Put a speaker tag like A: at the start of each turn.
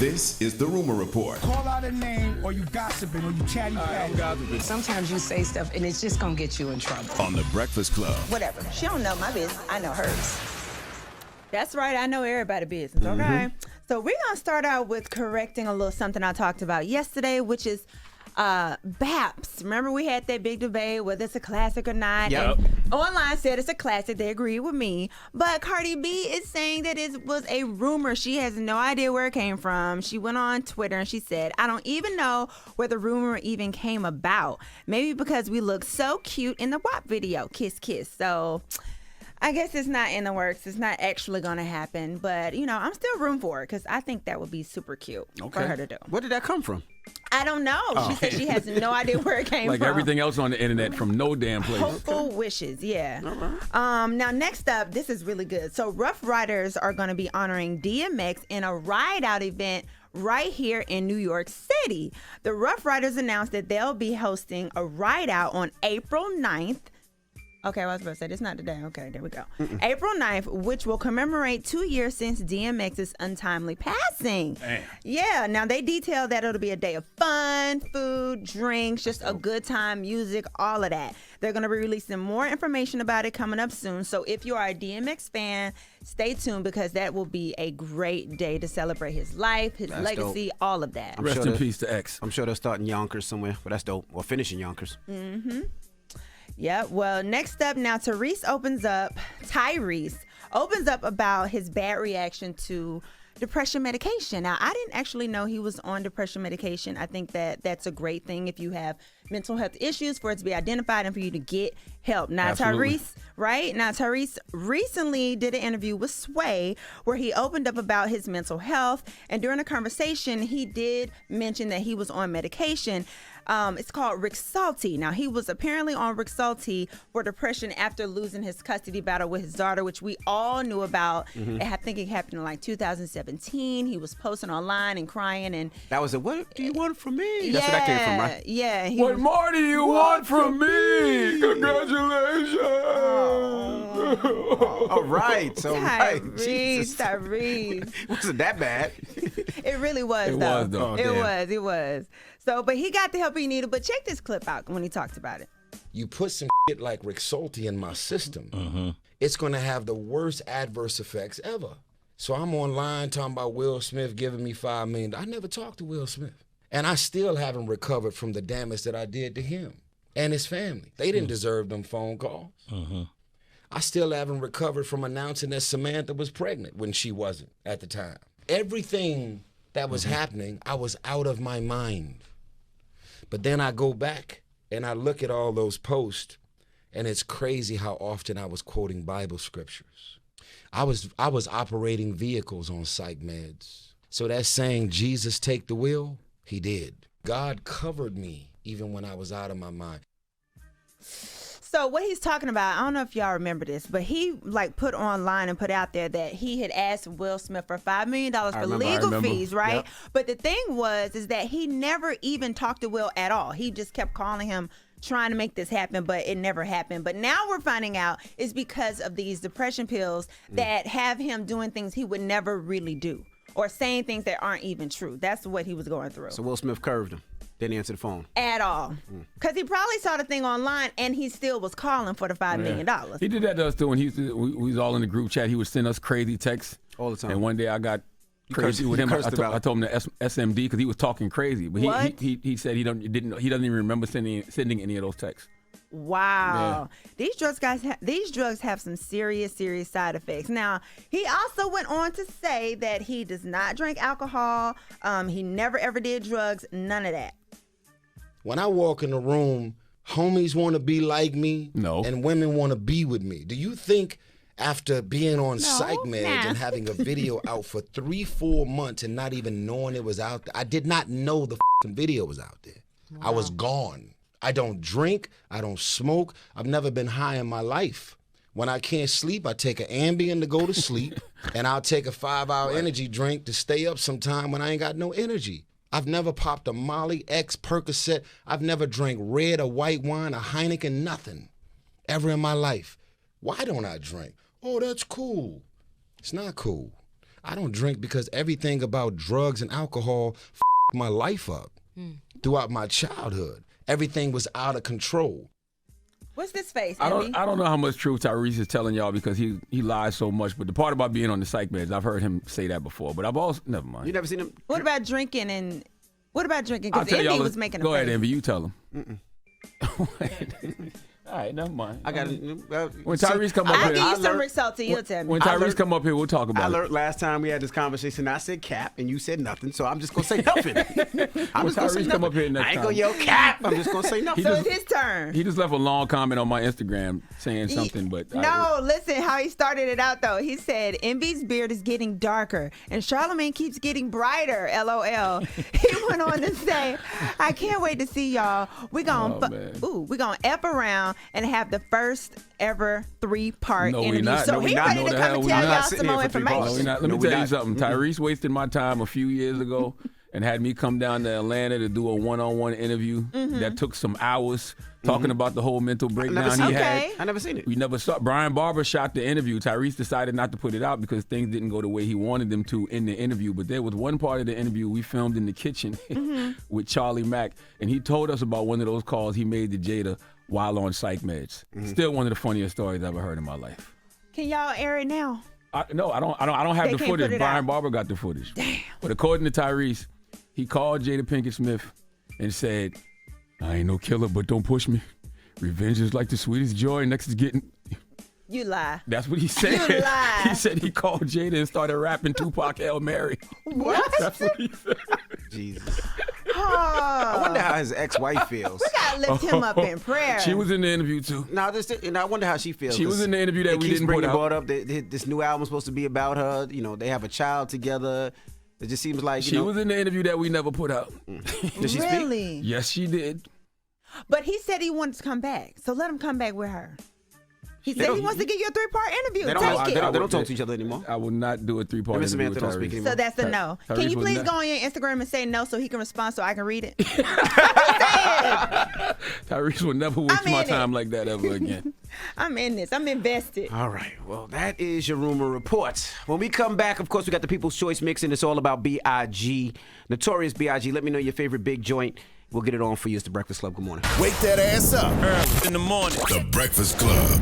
A: This is the Rumor Report.
B: Call out a name or you gossiping or you chatty patty.
C: Sometimes you say stuff and it's just gonna get you in trouble.
A: On The Breakfast Club.
D: Whatever. She don't know my business. I know hers.
E: That's right. I know everybody's business, okay? So we're going to start out with correcting a little something I talked about yesterday, which is BAPS. Remember we had that big debate whether it's a classic or not?
F: Yep.
E: And online said it's a classic. They agree with me. But Cardi B is saying that it was a rumor. She has no idea where it came from. She went on Twitter and she said, I don't even know where the rumor even came about. Maybe because we look so cute in the WAP video. Kiss, kiss. So I guess it's not in the works. It's not actually going to happen. But, you know, I'm still rooting for it because I think that would be super cute for her to do.
F: Where did that come from?
E: I don't know. She said she has no idea where it came
G: like
E: from.
G: everything else on the internet from no damn place.
E: Hopeful wishes, yeah. Now, next up, this is really good. So Rough Riders are going to be honoring DMX in a ride-out event right here in New York City. The Rough Riders announced that they'll be hosting a ride-out on April 9th. Okay, I was about to say, it's not today. Okay, there we go. April 9th, which will commemorate 2 years since DMX's untimely passing.
G: Damn.
E: Yeah, now they detail that it'll be a day of fun, food, drinks, just a good time, music, all of that. They're going to be releasing more information about it coming up soon. So if you are a DMX fan, stay tuned because that will be a great day to celebrate his life, his legacy, all of that.
G: Rest in peace to X.
F: I'm sure they'll start in Yonkers somewhere, but that's dope. Or finish in Yonkers.
E: Yeah, well, next up now, Tyrese opens up about his bad reaction to depression medication. Now, I didn't actually know he was on depression medication. I think that that's a great thing if you have mental health issues for it to be identified and for you to get help. Now,
G: Absolutely.
E: Tyrese recently did an interview with Sway where he opened up about his mental health. And during the conversation, he did mention that he was on medication. It's called Rexulti. Now, he was apparently on Rexulti for depression after losing his custody battle with his daughter, which we all knew about. I think it happened in like 2017. He was posting online and crying. And
F: That was what do you want from me? That's where that came from, right?
E: Yeah.
G: What more do you want from me? Congratulations.
F: All right. So, right.
E: Tyrese.
F: Wasn't that bad?
E: It really was,
G: It
E: though.
G: was, though.
E: It was. So, but he got the help he needed. But check this clip out when he talks about it.
H: You put some shit like Rexulti in my system, it's going to have the worst adverse effects ever. So I'm online talking about Will Smith giving me $5 million. I never talked to Will Smith. And I still haven't recovered from the damage that I did to him and his family. They didn't deserve them phone calls. I still haven't recovered from announcing that Samantha was pregnant when she wasn't at the time. Everything that was happening, I was out of my mind. But then I go back and I look at all those posts, and it's crazy how often I was quoting Bible scriptures. I was operating vehicles on psych meds. So that saying, Jesus take the wheel, he did. God covered me even when I was out of my mind.
E: So what he's talking about, I don't know if y'all remember this, but he like put online and put out there that he had asked Will Smith for $5 million for legal fees, right?
F: Yep.
E: But the thing is that he never even talked to Will at all. He just kept calling him, trying to make this happen, but it never happened. But now we're finding out it's because of these depression pills that have him doing things he would never really do or saying things that aren't even true. That's what he was going through.
F: So Will Smith curved him. Didn't answer the phone.
E: At all. Because he probably saw the thing online and he still was calling for the $5 million.
G: He did that to us too when we was all in the group chat. He would send us crazy texts
F: All the time.
G: And one day I got crazy with him. I told him the SMD because he was talking crazy. But he said he doesn't even remember sending any of those texts.
E: Wow. Yeah. These drugs have some serious side effects. Now, he also went on to say that he does not drink alcohol. He never ever did drugs, none of that.
H: When I walk in the room, homies want to be like me,
G: No.
H: and women want to be with me. Do you think after being on psych meds and having a video out for 3-4 months and not even knowing it was out there, I did not know the video was out there. Wow. I was gone. I don't drink. I don't smoke. I've never been high in my life. When I can't sleep, I take an Ambien to go to sleep, and I'll take a 5-hour energy drink to stay up sometime when I ain't got no energy. I've never popped a Molly, X, Percocet. I've never drank red or white wine, a Heineken, nothing, ever in my life. Why don't I drink? Oh, that's cool. It's not cool. I don't drink because everything about drugs and alcohol my life up throughout my childhood. Everything was out of control.
E: What's this face,
G: I
E: Envy?
G: don't know how much truth Tyrese is telling y'all because he lies so much. But the part about being on the psych meds, I've heard him say that before. But I've also never mind.
F: You never seen him?
E: What about drinking and what about drinking?
G: I'll
E: Because
G: tell
E: Envy
G: y'all.
E: was making a
G: Go
E: face.
G: ahead, Envy. You tell him. All right, never mind.
F: I got
G: when Tyrese come up
E: I'll
G: here,
E: give you some Rick Salty. You'll tell me.
G: when Tyrese come up here, we'll talk
F: I
G: about it.
F: learned last time we had this conversation, I said cap, and you said nothing, so I'm just going to say nothing. I'm
G: When
F: just going to say
G: Tyrese come
F: nothing.
G: up here next
F: I ain't
G: time.
F: going to yell cap. I'm just going to say nothing.
E: So it's his turn.
G: He just left a long comment on my Instagram saying something, but
E: No, listen how he started it out though. He said Envy's beard is getting darker and Charlamagne keeps getting brighter. LOL. He went on to say, I can't wait to see y'all. We're gonna F around and have the first ever 3-part
G: No, we
E: interview.
G: not.
E: So
G: No, we
E: he
G: not.
E: ready
G: No,
E: to
G: the
E: come
G: hell
E: and
G: we
E: tell
G: not.
E: y'all
F: Not
E: some
F: sitting
E: more
F: here for 3 parts.
G: No,
E: information.
G: let me
F: we
G: tell you
F: not.
G: something. Tyrese wasted my time a few years ago and had me come down to Atlanta to do a one-on-one interview that took some hours talking about the whole mental breakdown he had.
F: I never seen it.
G: We never saw. Brian Barber shot the interview. Tyrese decided not to put it out because things didn't go the way he wanted them to in the interview. But there was one part of the interview we filmed in the kitchen with Charlamagne, and he told us about one of those calls he made to Jada while on psych meds. Still one of the funniest stories I've ever heard in my life.
E: Can y'all air it now?
G: No, I don't have
E: They
G: the
E: can't
G: footage.
E: put it
G: Brian
E: out.
G: Barber got the footage. Damn. But according to Tyrese, he called Jada Pinkett Smith and said, I ain't no killer, but don't push me. Revenge is like the sweetest joy next to getting...
E: You lie.
G: That's what he said.
E: You lie.
G: He said he called Jada and started rapping Tupac Hail Mary.
E: What?
G: That's what he said.
F: Jesus.
E: Oh,
F: I wonder how his ex-wife feels.
E: we gotta lift him up in prayer.
G: She was in the interview too.
F: And I wonder how she feels.
G: She was in the interview that we didn't put out.
F: Brought up this new album's supposed to be about her. You know, they have a child together. It just seems like
G: She was in the interview that we never put out.
F: Did she speak?
E: Really?
G: Yes, she did.
E: But he said he wanted to come back, so let him come back with her. He said he wants to give you a 3-part interview.
F: They don't talk to each other anymore.
G: I will not do a 3-part
F: Him and
G: interview with
F: Samantha don't speak
G: Tyrese.
F: anymore.
E: So that's a no.
G: Tyrese
E: Can you
G: was
E: please
G: not-
E: go on your Instagram and say no so he can respond so I can read it?
G: Tyrese will never waste
E: I'm
G: my
E: in
G: time
E: it.
G: like that ever again.
E: I'm in this. I'm invested.
F: All right. Well, that is your rumor report. When we come back, of course, we got the People's Choice mix, and it's all about B.I.G. Notorious B.I.G. Let me know your favorite big joint. We'll get it on for you. It's The Breakfast Club. Good morning.
A: Wake that ass up.
I: Early in the morning.
A: The Breakfast Club.